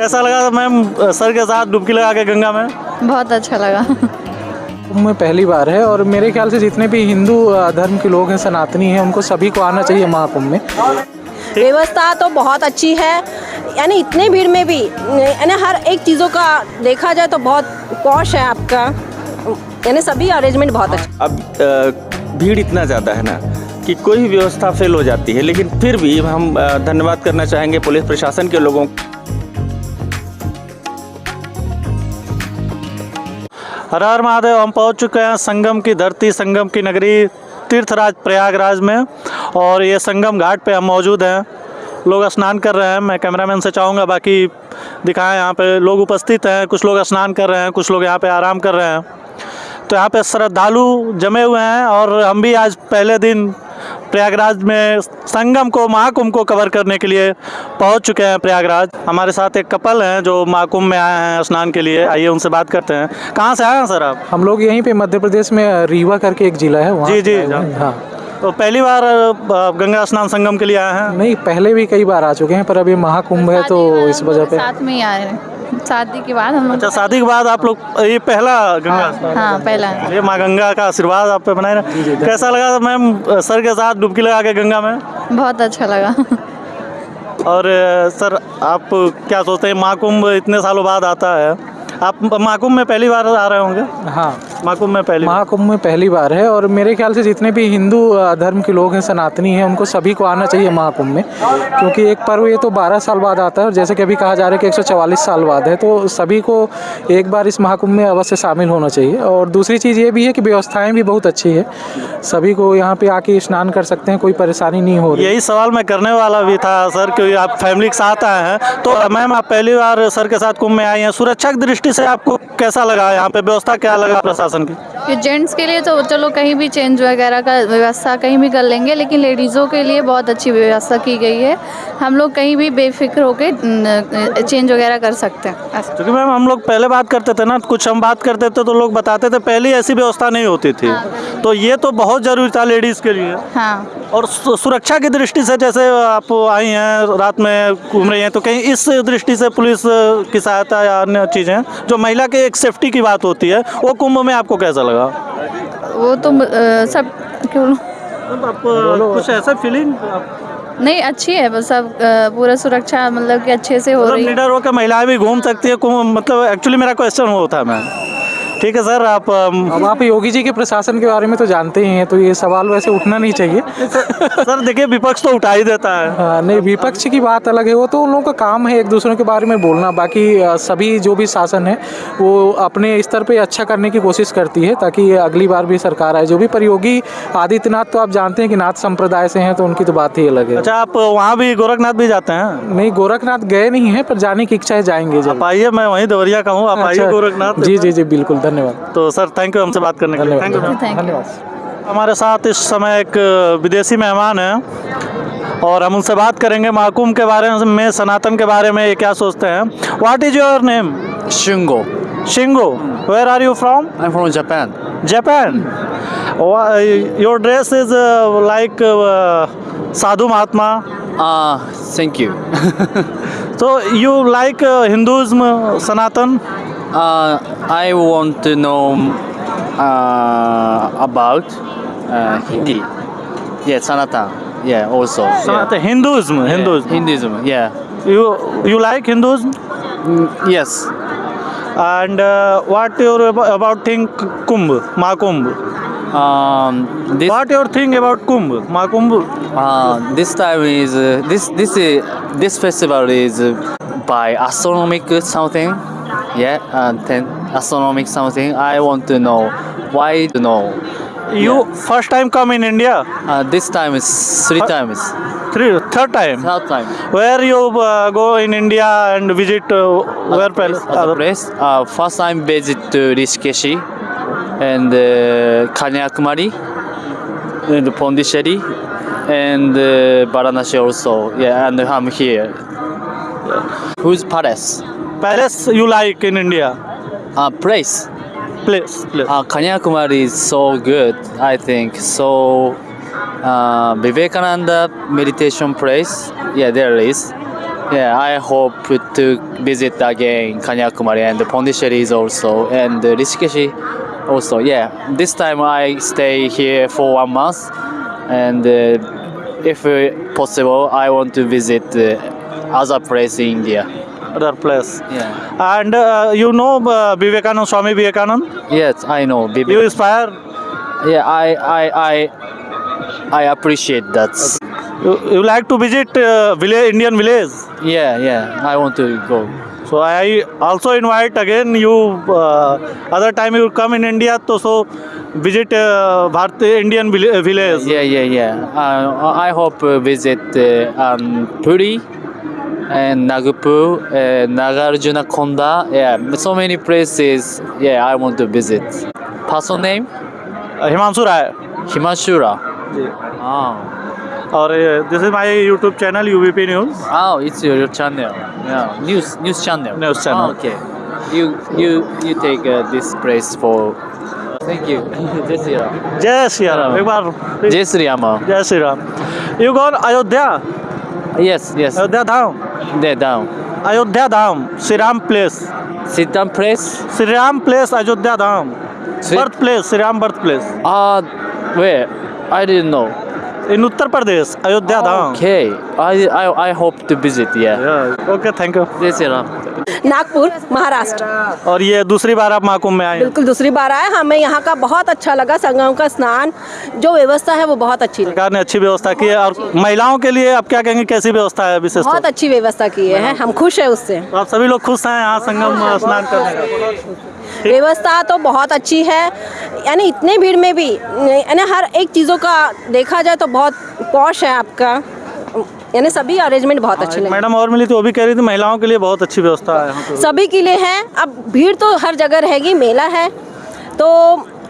कैसा लगा ma'am sir के साथ डुबकी लगा के गंगा में? बहुत अच्छा लगा। कुंभ में पहली बार है और मेरे ख्याल से जितने भी हिंदू धर्म के लोग हैं, सनातनी हैं, उनको सभी को आना चाहिए महाकुंभ में। व्यवस्था तो बहुत अच्छी है, यानी इतने भीड़ में भी यानी हर एक चीज़ों का देखा जाए तो बहुत पॉश है आपका, यानी सभी अरेंजमेंट बहुत अच्छा। अब भीड़ इतना ज़्यादा है ना कि कोई भी व्यवस्था फेल हो जाती है, लेकिन फिर भी हम धन्यवाद करना चाहेंगे पुलिस प्रशासन के लोगों। हर हर महादेव। हम पहुंच चुके हैं संगम की धरती, संगम की नगरी तीर्थराज प्रयागराज में, और ये संगम घाट पे हम मौजूद हैं। लोग स्नान कर रहे हैं। मैं कैमरामैन से चाहूँगा बाकी दिखाएं। यहाँ पे लोग उपस्थित हैं, कुछ लोग स्नान कर रहे हैं, कुछ लोग यहाँ पे आराम कर रहे हैं। तो यहाँ पे श्रद्धालु जमे हुए हैं और हम भी आज पहले दिन प्रयागराज में संगम को, महाकुंभ को कवर करने के लिए पहुंच चुके हैं प्रयागराज। हमारे साथ एक कपल हैं जो महाकुंभ में आए हैं स्नान के लिए। आइए उनसे बात करते हैं। कहाँ से आए हैं सर आप? हम लोग यहीं पे मध्य प्रदेश में रीवा करके एक जिला है वहाँ। जी। हाँ। तो पहली बार गंगा स्नान संगम के लिए आए हैं? नहीं, पहले भी कई बार आ चुके हैं, पर अभी महाकुंभ है तो इस वजह पे साथ में ही आए हैं। शादी के बाद हम लोग। अच्छा, शादी के बाद आप लोग ये पहला गंगा स्नान? हाँ, पहला। ये माँ गंगा का आशीर्वाद आप पे बनाए ना। कैसा लगा मैम सर के साथ डुबकी लगा के गंगा में? बहुत अच्छा लगा। और सर आप क्या सोचते हैं, महाकुंभ इतने सालों बाद आता है, आप महाकुंभ में पहली बार आ रहे होंगे? हाँ, महाकुंभ में पहली बार है और मेरे ख्याल से जितने भी हिंदू धर्म के लोग हैं, सनातनी हैं, उनको सभी को आना चाहिए महाकुंभ में, क्योंकि एक पर्व ये तो 12 साल बाद आता है और जैसे कि अभी कहा जा रहा है कि 144 साल बाद है, तो सभी को एक बार इस महाकुंभ में अवश्य शामिल होना चाहिए। और दूसरी चीज़ ये भी है कि व्यवस्थाएँ भी बहुत अच्छी है, सभी को यहाँ पे आके स्नान कर सकते हैं, कोई परेशानी नहीं हो रही। यही सवाल मैं करने वाला भी था सर, क्योंकि आप फैमिली के साथ आए हैं। तो मैम आप पहली बार सर के साथ कुंभ में आई हैं, सुरक्षा की दृष्टि से आपको कैसा लगा? यहाँ पे व्यवस्था क्या लगा प्रशासन की? जेंट्स के लिए तो चलो कहीं भी चेंज वगैरह का व्यवस्था कहीं भी कर लेंगे, लेकिन लेडीज़ों के लिए बहुत अच्छी व्यवस्था की गई है। हम लोग कहीं भी बेफिक्र होकर चेंज वगैरह कर सकते हैं। क्योंकि मैम हम लोग पहले बात करते थे ना, कुछ हम बात करते थे तो लोग बताते थे पहले ऐसी व्यवस्था नहीं होती थी। हाँ, तो ये तो बहुत ज़रूरी था लेडीज़ के लिए। हाँ। और सुरक्षा की दृष्टि से, जैसे आप आई हैं रात में घूम रही हैं, तो कहीं इस दृष्टि से पुलिस की सहायता या अन्य चीज़ें जो महिला के एक सेफ्टी की बात होती है, वो कुंभ में आपको कैसा लगा? वो तो सब क्यों आप कुछ ऐसा फीलिंग नहीं अच्छी है, बस सब पूरा सुरक्षा मतलब कि अच्छे से हो रही है। निडर होकर महिलाएं भी घूम सकती है कुंभ, मतलब एक्चुअली मेरा क्वेश्चन वो था मैम। ठीक है सर। अब आप योगी जी के प्रशासन के बारे में तो जानते ही हैं, तो ये सवाल वैसे उठना नहीं चाहिए। सर देखिए, विपक्ष तो उठा ही देता है। हाँ, नहीं, विपक्ष की बात अलग है, वो तो उन लोगों का काम है एक दूसरों के बारे में बोलना। बाकी सभी जो भी शासन है वो अपने स्तर पे अच्छा करने की कोशिश करती है ताकि अगली बार भी सरकार आए जो भी। पर योगी आदित्यनाथ तो आप जानते हैं कि नाथ संप्रदाय से हैं, तो उनकी तो बात ही अलग है। अच्छा, आप वहाँ भी गोरखनाथ भी जाते हैं? नहीं, गोरखनाथ गए नहीं हैं, पर जाने की इच्छा है, जाएंगे जब। आप आइए, मैं वहीं देवरिया का हूँ, आप आइए गोरखनाथ। जी बिल्कुल, धन्यवाद। तो सर थैंक यू हमसे बात करने के लिए। धन्यवाद। हमारे साथ इस समय एक विदेशी मेहमान हैं और हम उनसे बात करेंगे महाकुंभ के बारे में, सनातन के बारे में ये क्या सोचते हैं। What is your name? Shingo. Where are you from? I'm from Japan. Japan. Your dress is like Sadhu Mahatma. Thank you. So you like Hinduism, Sanatan? I want to know about Hindi. Yeah, Sanatan. Yeah, also. Sanatan, Hinduism. Hinduism. Yeah. You like Hinduism? Yes. And what your about think Kumbh, Mahakumbh? What your think about Kumbh, Mahakumbh? This time is this festival is by astronomic something. Yeah, then astronomic something. I want to know why to know. You first time come in India? This time is three times. Third time. Third time. Where you go in India and visit where place? Other place. First time visit to Rishikesh and Kanyakumari and Pondicherry and Varanasi also. Yeah, and I'm here. Whose palace? Palace you like in India? Place. Kanyakumari is so good, I think. So Vivekananda meditation place. Yeah, there is. Yeah, I hope to visit again Kanyakumari and Pondicherry also, and Rishikesh also. Yeah, this time I stay here for 1 month, and if possible, I want to visit other place in India. Other place. Yeah. And you know Vivekanand, Swami Vivekanand? Yes, I know. You inspire? Yeah, I appreciate that. You like to visit Indian village? Yeah, I want to go. So I also invite again you. Other time you come in India, so visit Indian village. Yeah. I hope visit Puri and Nagpur, Nagarjuna Konda. Yeah, so many places. Yeah, I want to visit. Person name? Himanshu Rai. Himashura. Oh. और this is my YouTube channel UVP news. Oh, it's your channel. Yeah, news channel. News channel. Oh, okay. You take this place for. Thank you. Jai Shri Ram. जय श्री राम. एक बार Jai Shri Ram. जय Shri Ram. You gone Ayodhya. Yes. Ayodhya Dham. There down. Ayodhya Dham. Shri Ram place. Sit down, place. Shri Ram place Ayodhya Dham. Sit- birth place Shri Ram birth place Where? I didn't know. In Uttar Pradesh Ayodhya Dham. Okay. I hope to visit. Yeah. Okay thank you. Jai Shri Ram. Nagpur Maharashtra. और ये दूसरी बार आप महाकुंभ में आए हैं. बिल्कुल दूसरी बार आए, हमें यहाँ का बहुत अच्छा लगा। संगम का स्नान जो व्यवस्था है वो बहुत अच्छी लगी, सरकार ने अच्छी व्यवस्था की है. और महिलाओं के लिए आप क्या कहेंगे, कैसी व्यवस्था है विशेष बहुत अच्छी व्यवस्था की है, हम खुश हैं उससे। तो आप सभी लोग खुश हैं यहाँ संगम स्नान करने का. व्यवस्था तो बहुत अच्छी है, यानी इतने भीड़ में भी यानी हर एक चीज़ों का देखा जाए तो बहुत पॉश है आपका, यानी सभी अरेंजमेंट बहुत अच्छे लगे। मैडम और मिली थी, वो भी कह रही थी महिलाओं के लिए बहुत अच्छी व्यवस्था है यहाँ पे. सभी के लिए है, अब भीड़ तो हर जगह रहेगी, मेला है तो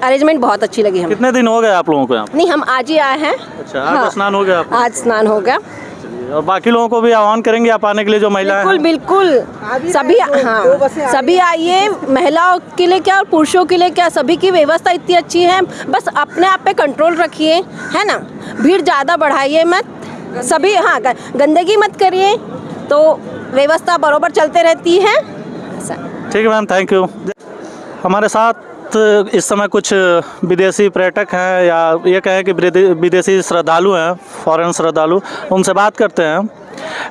अरेंजमेंट बहुत अच्छी लगी हमें। कितने दिन हो गए आप लोगों को यहाँ? नहीं, हम आज ही आए हैं। अच्छा, आज स्नान हो गया आपका? आज स्नान हो गया। और बाकी लोगों को भी आह्वान करेंगे आप आने के लिए, जो महिलाएं हैं. बिल्कुल सभी, हाँ सभी आइए, महिलाओं के लिए क्या और पुरुषों के लिए क्या, सभी की व्यवस्था इतनी अच्छी है। बस अपने आप पे कंट्रोल रखिए, है ना, भीड़ ज़्यादा बढ़ाइए मत, सभी हाँ गंदगी मत करिए, तो व्यवस्था बरोबर चलते रहती है। ठीक है मैम, थैंक यू. हमारे साथ इस समय कुछ विदेशी पर्यटक हैं, या ये कहें कि विदेशी श्रद्धालु हैं, फॉरेन श्रद्धालु, उनसे बात करते हैं.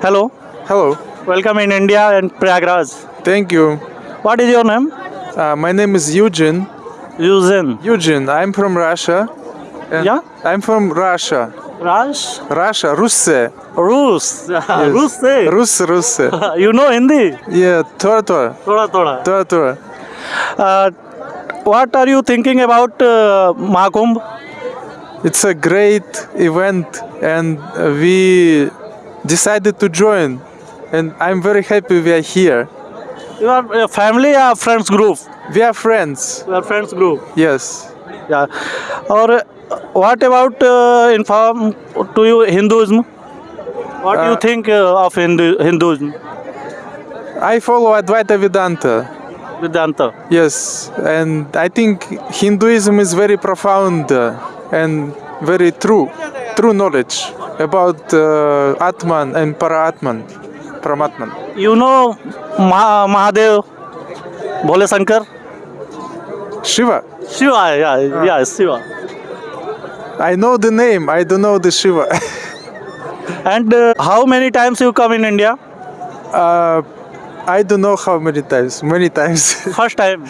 Hello. Hello, welcome in India and Prayagraj. thank you. What is your name? My name is Eugene. Eugene. Eugene, I'm from Russia. And Yeah? I'm from Russia. राज. Russia, Russia. रूस. रूस से. Russ. You know Hindi? Yeah, Tora. थोड़ा थोड़ा. Tora. What are you thinking about Mahakumbh? It's a great event, and we decided to join. And I'm very happy we are here. You are a family or friends group? We are friends. You are friends group. Yes. Yeah. Or what about inform to you Hinduism? What do you think of Hinduism? I follow Advaita Vedanta. Vedanta. Yes, and I think Hinduism is very profound and very true knowledge about Atman and Paramatman. You know Mahadev, Bhole Shankar? Shiva. Shiva, yeah, Shiva. I know the name, I don't know the Shiva. And how many times you come in India? I don't know how many times. Many times. First time.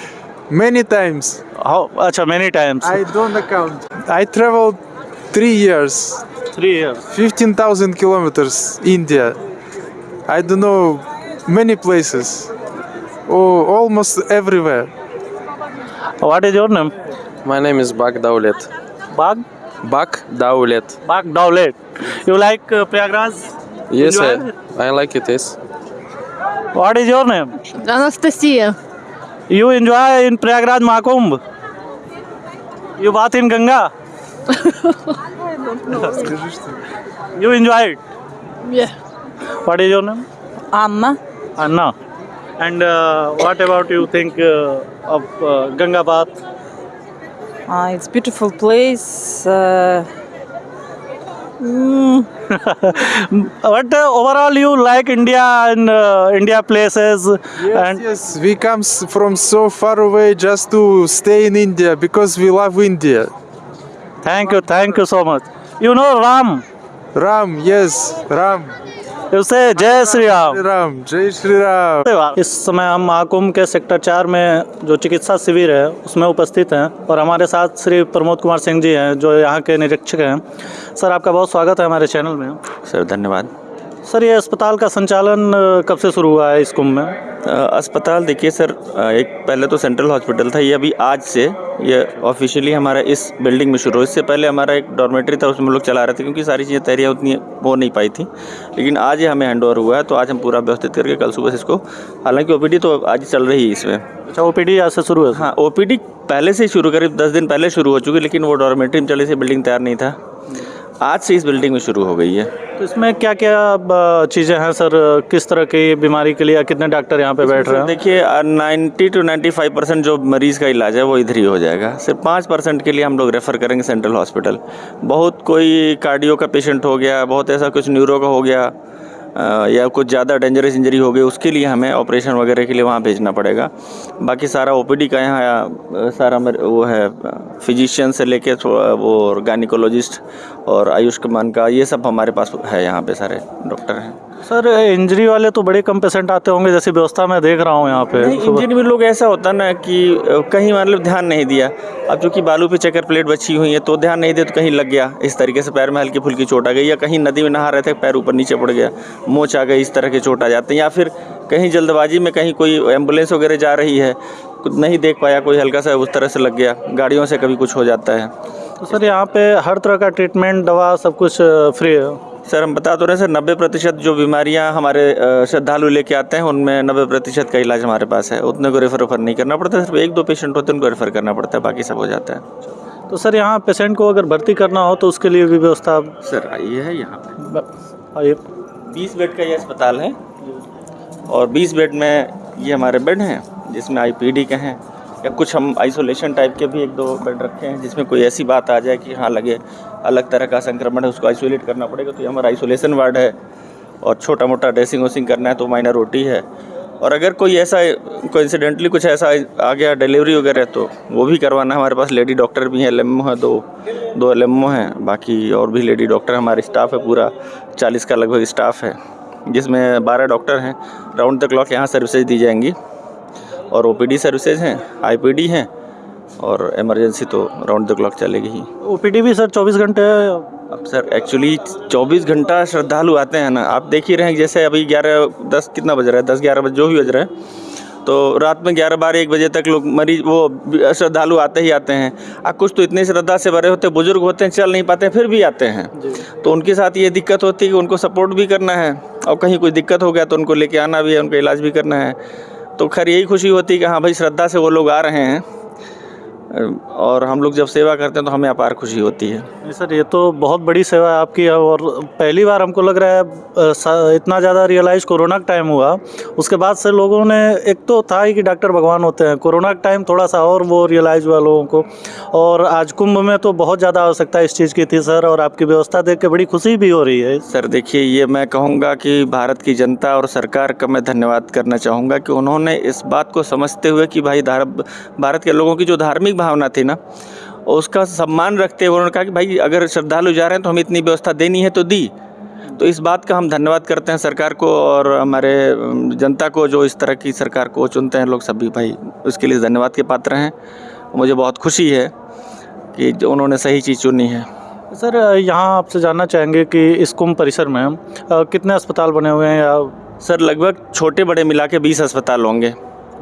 Many times. How? Acha, many times. I don't account. I traveled 3 years. 3 years. 15,000 kilometers India. I don't know many places. Oh, almost everywhere. What is your name? My name is Bak Daulet. Bag? Bak Daulet. Bag Daulet. You like Prayagraj? Yes, Enjoy? I like it. Yes. What is your name? Anastasia. You enjoy in Prayagraj Mahakumbh? You bath in Ganga? You enjoy it? Yeah. What is your name? Anna. Anna. And what about you think of Ganga bath? It's beautiful place. But overall, you like India and India places, and Yes, we come from so far away just to stay in India because we love India. thank you so much. You know Ram. Ram, yes, Ram. You say Jai Shri Ram. Ram, Jai Shri Ram. इस समय हम महाकुंभ के sector 4 में जो चिकित्सा शिविर है उसमें उपस्थित हैं और हमारे साथ श्री प्रमोद कुमार सिंह जी हैं जो यहाँ के निरीक्षक हैं। सर, आपका बहुत स्वागत है हमारे चैनल में। सर धन्यवाद। सर, ये अस्पताल का संचालन कब से शुरू हुआ है इस कुंभ में? अस्पताल देखिए सर, एक पहले तो सेंट्रल हॉस्पिटल था, ये अभी आज से ये ऑफिशियली हमारा इस बिल्डिंग में शुरू हुआ। इससे पहले हमारा एक डॉर्मेटरी था, उसमें लोग चला रहे थे क्योंकि सारी चीज़ें तैयारियाँ उतनी हो नहीं पाई थी, लेकिन आज ये हमें हैंड ओवर हुआ है। तो आज हम पूरा व्यवस्थित करके कल सुबह से इसको, हालांकि ओपीडी तो आज चल रही है इसमें। अच्छा, ओपीडी आज से शुरू है? हाँ, ओपीडी पहले से ही शुरू, करीब 10 दिन पहले शुरू हो चुकी, लेकिन वो डॉर्मेटरी में चले से बिल्डिंग तैयार नहीं था, आज से इस बिल्डिंग में शुरू हो गई है। तो इसमें क्या क्या चीज़ें हैं सर? किस तरह की बीमारी के लिए कितने डॉक्टर यहाँ पे बैठ रहे हैं? देखिए 90 to 95% जो मरीज़ का इलाज है वो इधर ही हो जाएगा। सिर्फ 5% के लिए हम लोग रेफ़र करेंगे सेंट्रल हॉस्पिटल। बहुत कोई कार्डियो का पेशेंट हो गया, बहुत ऐसा कुछ न्यूरो का हो गया, या कुछ ज़्यादा डेंजरस इंजरी हो गई, उसके लिए हमें ऑपरेशन वगैरह के लिए वहाँ भेजना पड़ेगा। बाकी सारा ओपीडी का यहाँ सारा वो है, फिजिशियन से लेके वो गायनिकोलॉजिस्ट और आयुष्मान का, ये सब हमारे पास है, यहाँ पे सारे डॉक्टर हैं। सर, इंजरी वाले तो बड़े कम पेशेंट आते होंगे, जैसी व्यवस्था मैं देख रहा हूँ यहाँ पे। इंजरी में लोग ऐसा होता ना कि कहीं मतलब ध्यान नहीं दिया, अब चूँकि बालू पे चेकर प्लेट बची हुई है तो ध्यान नहीं दिया तो कहीं लग गया, इस तरीके से पैर में हल्की फुल्की चोट आ गई, या कहीं नदी में नहा रहे थे पैर ऊपर नीचे पड़ गया, मोच आ गई, इस तरह के चोट आ जाते हैं। या फिर कहीं जल्दबाजी में कहीं कोई एम्बुलेंस वगैरह जा रही है, कुछ नहीं देख पाया, कोई हल्का सा उस तरह से लग गया, गाड़ियों से कभी कुछ हो जाता है। तो सर, यहाँ पे हर तरह का ट्रीटमेंट, दवा, सब कुछ फ्री है? सर हम बता तो रहे हैं सर, 90% जो बीमारियां हमारे श्रद्धालु लेके आते हैं उनमें 90% का इलाज हमारे पास है, उतने को रेफ़र नहीं करना पड़ता। सिर्फ 1-2 पेशेंट होते हैं उनको रेफ़र करना पड़ता है, बाकी सब हो जाता है। तो सर, यहाँ पेशेंट को अगर भर्ती करना हो तो उसके लिए भी व्यवस्था? सर ये है यहाँ पे आइए। 20 बेड का ये अस्पताल है और 20 बेड में ये हमारे बेड हैं जिसमें आईपीडी के हैं, या कुछ हम आइसोलेशन टाइप के भी 1-2 बेड रखे हैं जिसमें कोई ऐसी बात आ जाए कि हाँ लगे अलग तरह का संक्रमण है, उसको आइसोलेट करना पड़ेगा, तो ये हमारा आइसोलेशन वार्ड है। और छोटा मोटा ड्रेसिंग वेसिंग करना है तो माइनर ओटी है। और अगर कोई ऐसा कोइंसिडेंटली कुछ ऐसा आ गया डिलीवरी वगैरह तो वो भी करवाना है। हमारे पास लेडी डॉक्टर भी हैं, LMO है, दो LMO हैं, बाकी और भी लेडी डॉक्टर हमारे स्टाफ है, पूरा 40 का लगभग स्टाफ है, जिसमें 12 डॉक्टर हैं। राउंड द क्लॉक यहाँ सर्विसेज दी जाएंगी और ओपीडी सर्विसेज हैं, आईपीडी हैं और इमरजेंसी तो राउंड द क्लॉक चलेगी ही। ओपीडी भी सर 24 घंटे है? अब सर एक्चुअली 24 घंटा श्रद्धालु आते हैं ना, आप देख ही रहे हैं, जैसे अभी 11-10 कितना बज रहा है, 10-11 बजे जो भी बज रहा है, तो रात में 11-12-1 बजे तक लोग मरीज वो श्रद्धालु आते ही आते हैं। अब कुछ तो इतनी श्रद्धा से भरे होते, बुजुर्ग होते हैं, चल नहीं पाते फिर भी आते हैं, तो उनके साथ ये दिक्कत होती है कि उनको सपोर्ट भी करना है और कहीं कोई दिक्कत हो गया तो उनको लेके आना भी है, उनका इलाज भी करना है। तो खैर यही खुशी होती है कि हाँ भाई श्रद्धा से वो लोग आ रहे हैं और हम लोग जब सेवा करते हैं तो हमें अपार खुशी होती है। नहीं सर, ये तो बहुत बड़ी सेवा है आपकी, और पहली बार हमको लग रहा है इतना ज़्यादा रियलाइज़ कोरोना का टाइम हुआ, उसके बाद से लोगों ने, एक तो था ही कि डॉक्टर भगवान होते हैं, कोरोना का टाइम थोड़ा सा और वो रियलाइज़ हुआ लोगों को, और आज कुंभ में तो बहुत ज़्यादा आवश्यकता इस चीज़ की थी सर, और आपकी व्यवस्था देख के बड़ी खुशी भी हो रही है। सर देखिए, ये मैं कहूँगा कि भारत की जनता और सरकार का मैं धन्यवाद करना चाहूँगा कि उन्होंने इस बात को समझते हुए कि भाई भारत के लोगों की जो धार्मिक भावना थी ना, उसका सम्मान रखते हुए उन्होंने कहा कि भाई अगर श्रद्धालु जा रहे हैं तो हमें इतनी व्यवस्था देनी है तो दी। तो इस बात का हम धन्यवाद करते हैं सरकार को और हमारे जनता को, जो इस तरह की सरकार को चुनते हैं लोग सभी, भाई उसके लिए धन्यवाद के पात्र हैं। मुझे बहुत खुशी है कि जो उन्होंने सही चीज़ चुनी है। सर, यहाँ आपसे जानना चाहेंगे कि इस कुंभ परिसर में कितने अस्पताल बने हुए हैं? या सर लगभग छोटे बड़े मिला के 20 अस्पताल होंगे।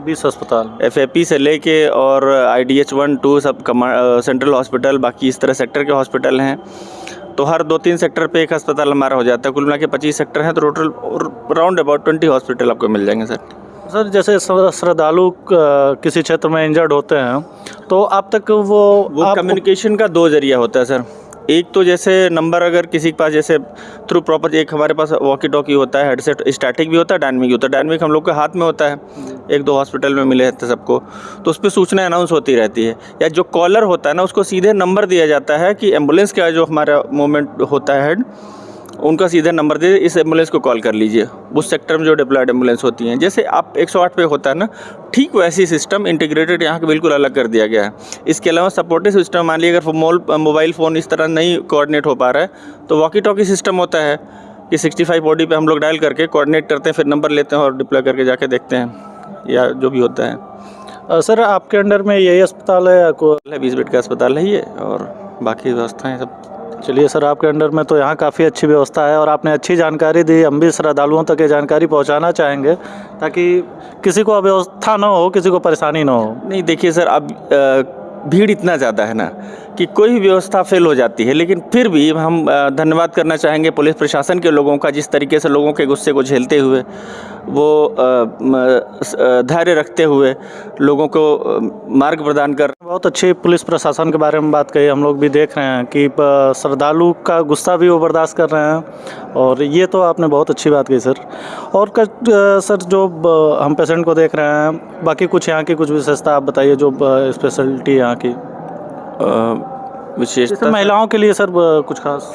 20 अस्पताल, FAP से लेके और IDH 1-2 सब सेंट्रल हॉस्पिटल, बाकी इस तरह सेक्टर के हॉस्पिटल हैं, तो हर 2-3 सेक्टर पे एक अस्पताल हमारा हो जाता है। कुल मिला के 25 सेक्टर हैं, तो टोटल राउंड अबाउट 20 हॉस्पिटल आपको मिल जाएंगे। सर जैसे श्रद्धालु किसी क्षेत्र में इंजर्ड होते हैं तो आप तक वो कम्युनिकेशन का 2 जरिया होता है सर। एक तो जैसे नंबर अगर किसी के पास जैसे थ्रू प्रॉपर, एक हमारे पास वॉकी टॉकी होता है, हेडसेट स्टैटिक भी होता है, डायनेमिक भी होता है। डायनेमिक हम लोग के हाथ में होता है, एक दो हॉस्पिटल में मिले थे सबको, तो उस पर सूचना अनाउंस होती रहती है। या जो कॉलर होता है ना, उसको सीधे नंबर दिया जाता है कि एम्बुलेंस का जो हमारा मूवमेंट होता है हेड, उनका सीधे नंबर दे, इस एम्बुलेंस को कॉल कर लीजिए। उस सेक्टर में जो डिप्लॉयड एम्बुलेंस होती हैं, जैसे आप 108 पे होता है ना, ठीक वैसी सिस्टम इंटीग्रेटेड यहाँ के बिल्कुल अलग कर दिया गया है। इसके अलावा सपोर्टिव सिस्टम, मान लीजिए अगर मोबाइल फ़ोन इस तरह नहीं कोऑर्डिनेट हो पा रहा है, तो वॉकी टॉकी सिस्टम होता है कि 65 OD पे हम लोग डायल करके कोऑर्डिनेट करते हैं, फिर नंबर लेते हैं और डिप्लॉय करके जाके देखते हैं, या जो भी होता है। सर आपके अंडर में यही अस्पताल है या कोई 20 बेड का अस्पताल है ये, और बाकी व्यवस्थाएँ सब। चलिए सर, आपके अंडर में तो यहाँ काफ़ी अच्छी व्यवस्था है और आपने अच्छी जानकारी दी। हम भी श्रद्धालुओं तक ये जानकारी पहुँचाना चाहेंगे ताकि किसी को अव्यवस्था ना हो, किसी को परेशानी ना हो। नहीं देखिए सर, अब भीड़ इतना ज़्यादा है ना कि कोई भी व्यवस्था फेल हो जाती है, लेकिन फिर भी हम धन्यवाद करना चाहेंगे पुलिस प्रशासन के लोगों का, जिस तरीके से लोगों के गुस्से को झेलते हुए, वो धैर्य रखते हुए लोगों को मार्ग प्रदान कर। बहुत अच्छी पुलिस प्रशासन के बारे में बात कही। हम लोग भी देख रहे हैं कि श्रद्धालु का गुस्सा भी वो बर्दाश्त कर रहे हैं, और ये तो आपने बहुत अच्छी बात कही सर। और सर जो हम पेशेंट को देख रहे हैं, बाकी कुछ यहाँ की कुछ विशेषता आप बताइए, जो स्पेशलिटी यहाँ की विशेषता। महिलाओं के लिए सर कुछ खास?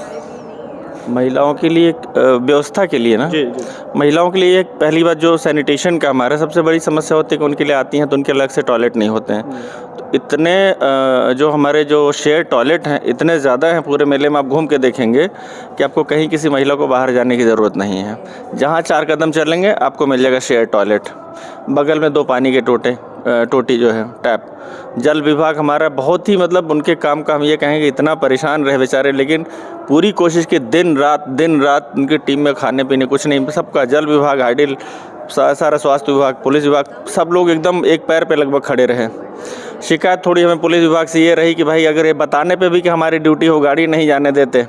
महिलाओं के लिए व्यवस्था के लिए ना जी जी। महिलाओं के लिए पहली बात जो सैनिटेशन का हमारा सबसे बड़ी समस्या होती है कि उनके लिए आती हैं तो उनके अलग से टॉयलेट नहीं होते हैं। तो इतने जो हमारे जो शेयर टॉयलेट हैं इतने ज़्यादा हैं पूरे मेले में, आप घूम के देखेंगे कि आपको कहीं किसी महिला को बाहर जाने की ज़रूरत नहीं है। जहाँ 4 कदम चलेंगे आपको मिल जाएगा शेयर टॉयलेट, बगल में 2 पानी के टोटी जो है टैप। जल विभाग हमारा बहुत ही मतलब उनके काम का हम ये कहेंगे इतना परेशान रहे बेचारे, लेकिन पूरी कोशिश की दिन रात उनकी टीम में खाने पीने कुछ नहीं, सबका जल विभाग, हाइडिल, सारा स्वास्थ्य विभाग, पुलिस विभाग, सब लोग एकदम एक पैर पे लगभग खड़े रहे। शिकायत थोड़ी हमें पुलिस विभाग से ये रही कि भाई अगर ये बताने पे भी कि हमारी ड्यूटी हो, गाड़ी नहीं जाने देते,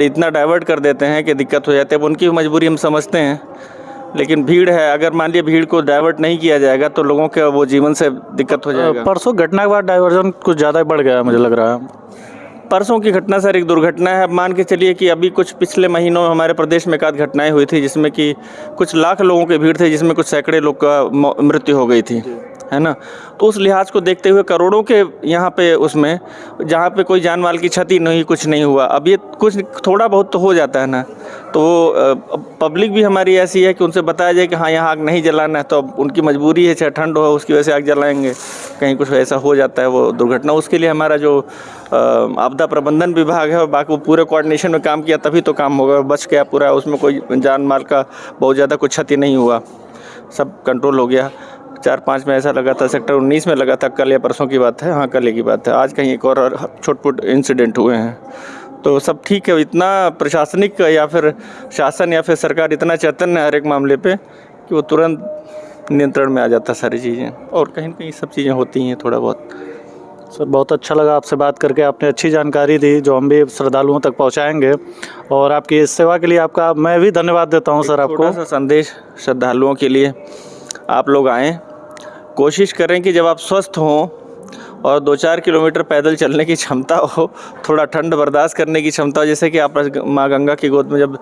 इतना डाइवर्ट कर देते हैं कि दिक्कत हो जाती है। उनकी मजबूरी हम समझते हैं, लेकिन भीड़ है, अगर मान लिया भीड़ को डाइवर्ट नहीं किया जाएगा तो लोगों के वो जीवन से दिक्कत हो जाएगा। परसों घटना के बाद डाइवर्जन कुछ ज़्यादा बढ़ गया मुझे लग रहा है। परसों की घटना सर एक दुर्घटना है। अब मान के चलिए कि अभी कुछ पिछले महीनों में हमारे प्रदेश में एक आध घटनाएं हुई थी जिसमें कि कुछ लाख लोगों की भीड़ थी, जिसमें कुछ सैकड़े लोग का मृत्यु हो गई थी, है ना। तो उस लिहाज को देखते हुए करोड़ों के यहाँ पे उसमें जहाँ पे कोई जान माल की क्षति नहीं, कुछ नहीं हुआ। अब ये कुछ थोड़ा बहुत तो हो जाता है ना, तो पब्लिक भी हमारी ऐसी है कि उनसे बताया जाए कि हाँ यहाँ आग नहीं जलाना है, तो अब उनकी मजबूरी है, चाहे ठंड हो उसकी वजह से आग जलाएंगे, कहीं कुछ ऐसा हो जाता है वो दुर्घटना। उसके लिए हमारा जो आपदा प्रबंधन विभाग है और बाकी वो पूरे कोऑर्डिनेशन में काम किया, तभी तो काम होगा, बच गया पूरा, उसमें कोई जान माल का बहुत ज़्यादा कुछ क्षति नहीं हुआ, सब कंट्रोल हो गया। 4-5 में ऐसा लगा था, सेक्टर 19 में लगा था, कल या परसों की बात है, हाँ कल की बात है। आज कहीं एक और छोट-पुट इंसिडेंट हुए हैं, तो सब ठीक है। इतना प्रशासनिक या फिर शासन या फिर सरकार इतना चैतन्य है हर एक मामले पे कि वो तुरंत नियंत्रण में आ जाता है सारी चीज़ें, और कहीं ना कहीं सब चीज़ें होती हैं थोड़ा बहुत। सर बहुत अच्छा लगा आपसे बात करके, आपने अच्छी जानकारी दी जो हम भी श्रद्धालुओं तक पहुंचाएंगे, और आपकी इस सेवा के लिए आपका मैं भी धन्यवाद देता हूं सर। आपको छोटा सा संदेश श्रद्धालुओं के लिए, आप लोग आएँ, कोशिश करें कि जब आप स्वस्थ हों और 2-4 किलोमीटर पैदल चलने की क्षमता हो, थोड़ा ठंड बर्दाश्त करने की क्षमता हो, जैसे कि आप माँ गंगा की गोद में जब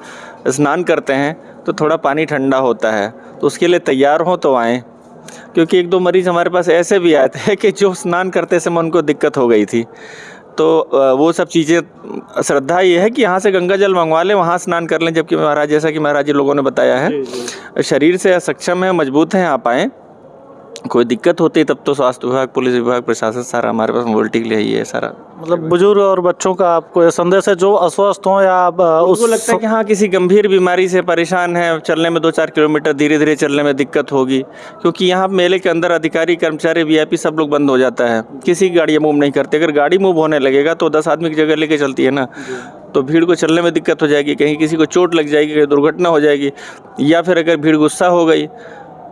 स्नान करते हैं तो थोड़ा पानी ठंडा होता है, तो उसके लिए तैयार हों तो आएँ। क्योंकि 1-2 मरीज़ हमारे पास ऐसे भी आए थे कि जो स्नान करते समय उनको दिक्कत हो गई थी, तो वो सब चीज़ें श्रद्धा ये है कि यहाँ से गंगा जल मंगवा लें, वहाँ स्नान कर लें। जबकि महाराज, जैसा कि महाराज जी लोगों ने बताया है, शरीर से सक्षम है, मजबूत हैं, आप आएँ। कोई दिक्कत होती है तब तो स्वास्थ्य विभाग, पुलिस विभाग, प्रशासन सारा हमारे पास मोबिलिटी के लिए ही है सारा। मतलब बुजुर्ग और बच्चों का आपको ये संदेश है जो अस्वस्थ हों या उसको लगता है कि हाँ किसी गंभीर बीमारी से परेशान है, चलने में 2-4 किलोमीटर धीरे धीरे चलने में दिक्कत होगी, क्योंकि यहाँ मेले के अंदर अधिकारी, कर्मचारी, VIP सब लोग बंद हो जाता है, किसी की गाड़ियाँ मूव नहीं करती। अगर गाड़ी मूव होने लगेगा तो 10 आदमी की जगह लेके चलती है ना, तो भीड़ को चलने में दिक्कत हो जाएगी, कहीं किसी को चोट लग जाएगी, कहीं दुर्घटना हो जाएगी, या फिर अगर भीड़ गुस्सा हो गई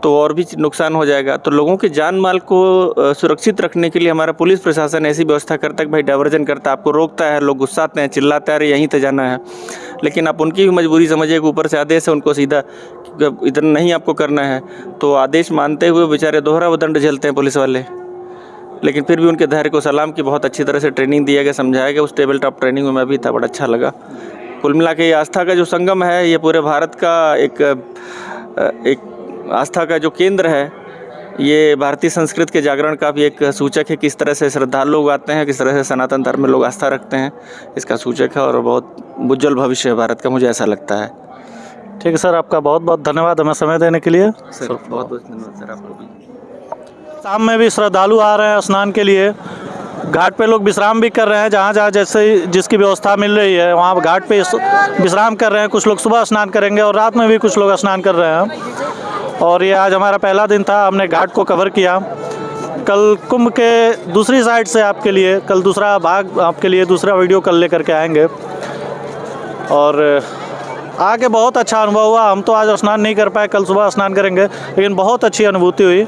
तो और भी नुकसान हो जाएगा। तो लोगों के जान माल को सुरक्षित रखने के लिए हमारा पुलिस प्रशासन ऐसी व्यवस्था करता है कि भाई डाइवर्जन करता है, आपको रोकता है, लोग गुस्साते हैं, चिल्लाते हैं, अरे यहीं से जाना है, लेकिन आप उनकी भी मजबूरी समझिए कि ऊपर से आदेश है उनको सीधा इतना नहीं आपको करना है, तो आदेश मानते हुए बेचारे दोहरा दंड झेलते हैं पुलिस वाले। लेकिन फिर भी उनके धैर्य को सलाम की, बहुत अच्छी तरह से ट्रेनिंग दिया गया, समझाया गया। उस टेबल टॉप ट्रेनिंग में मैं भी था, बड़ा अच्छा लगा। कुल मिला के ये आस्था का जो संगम है, ये पूरे भारत का एक आस्था का जो केंद्र है, ये भारतीय संस्कृति के जागरण का भी एक सूचक है। किस तरह से श्रद्धालु लोग आते हैं, किस तरह से सनातन धर्म में लोग आस्था रखते हैं, इसका सूचक है और बहुत उज्जवल भविष्य है भारत का, मुझे ऐसा लगता है। ठीक है सर, आपका बहुत बहुत धन्यवाद हमें समय देने के लिए। सर बहुत बहुत धन्यवाद सर आपको भी। शाम में भी श्रद्धालु आ रहे हैं स्नान के लिए। घाट पे लोग विश्राम भी कर रहे हैं, जहाँ जहाँ जैसे जिसकी व्यवस्था मिल रही है वहाँ घाट पे विश्राम कर रहे हैं। कुछ लोग सुबह स्नान करेंगे और रात में भी कुछ लोग स्नान कर रहे हैं। और ये आज हमारा पहला दिन था, हमने घाट को कवर किया। कल कुंभ के दूसरी साइड से आपके लिए कल दूसरा भाग आपके लिए दूसरा वीडियो कल लेकर के आएंगे। और आके बहुत अच्छा अनुभव हुआ। हम तो आज स्नान नहीं कर पाए, कल सुबह स्नान करेंगे, लेकिन बहुत अच्छी अनुभूति हुई।